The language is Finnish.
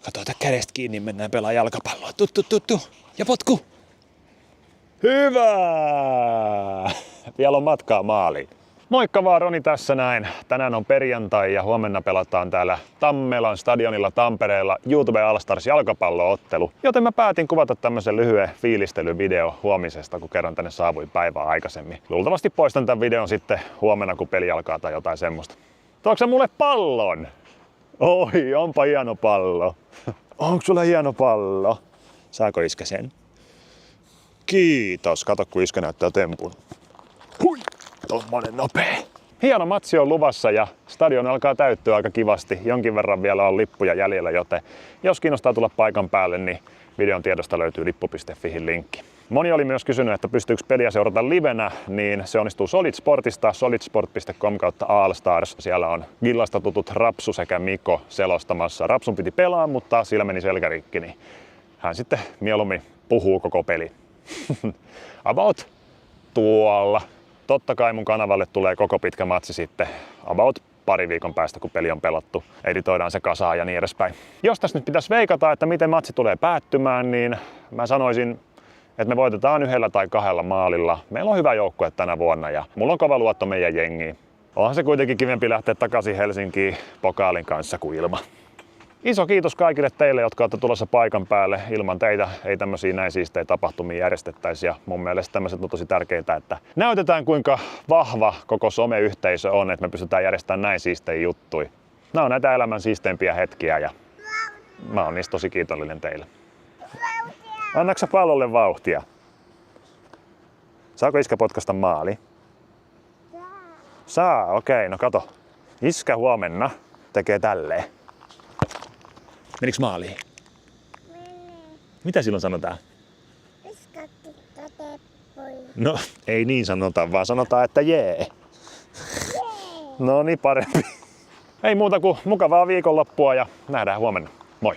Kato, ota kädestä kiinni, mennään pelaa jalkapalloa. Tuttu. Ja potku. Hyvä! Vielä on matkaa maaliin. Moikka vaan, Roni tässä näin. Tänään on perjantai ja huomenna pelataan täällä Tammelan stadionilla Tampereella YouTube All-Stars jalkapalloottelu. Joten mä päätin kuvata tämmösen lyhyen fiilistelyvideo huomisesta, kun kerran tänne saavuin päivää aikaisemmin. Luultavasti poistan tämän videon sitten huomenna, kun peli alkaa tai jotain semmoista. Tuoksä mulle pallon? Oi, onpa hieno pallo. Onko sulla hieno pallo? Saako iskä sen? Kiitos. Kato, kun iskä näyttää tempun. Hui! Tommonen nopee. Hieno matsi on luvassa ja stadion alkaa täyttyä aika kivasti. Jonkin verran vielä on lippuja jäljellä, joten jos kiinnostaa tulla paikan päälle, niin videon tiedosta löytyy lippu.fihin linkki. Moni oli myös kysynyt, että pystyykö peliä seurata livenä, niin se onnistuu Solid Sportista, solidsport.com/Allstars. Siellä on Gillasta tutut Rapsu sekä Miko selostamassa. Rapsun piti pelaa, mutta sillä meni selkärikki, niin hän sitten mieluummin puhuu koko peli. About tuolla. Totta kai mun kanavalle tulee koko pitkä matsi sitten about pari viikon päästä, kun peli on pelattu. Editoidaan se kasaan ja niin edespäin. Jos tässä nyt pitäisi veikata, että miten matsi tulee päättymään, niin mä sanoisin, että me voitetaan 1 tai 2 maalilla. Meillä on hyvä joukkue tänä vuonna ja mulla on kova luotto meidän jengiin. Onhan se kuitenkin kivempi lähteä takaisin Helsinkiin pokaalin kanssa kuin ilman. Iso kiitos kaikille teille, jotka olette tulossa paikan päälle. Ilman teitä ei tämmöisiä näin siistejä tapahtumia järjestettäisi. Ja mun mielestä tämmöiset on tosi tärkeitä, että näytetään kuinka vahva koko someyhteisö on, että me pystytään järjestämään näin siistejä juttuja. Nämä on näitä elämän siisteimpiä hetkiä ja mä oon niistä tosi kiitollinen teille. Annatko sä pallolle vauhtia? Saako iskä potkasta maali? Saa, okei, no kato. Iskä huomenna tekee tälleen. Menikö maaliin? Meni. Mitä silloin sanotaan? No, ei niin sanota, vaan sanotaan, että jee. No niin, parempi. Ei muuta kuin mukavaa viikonloppua ja nähdään huomenna. Moi!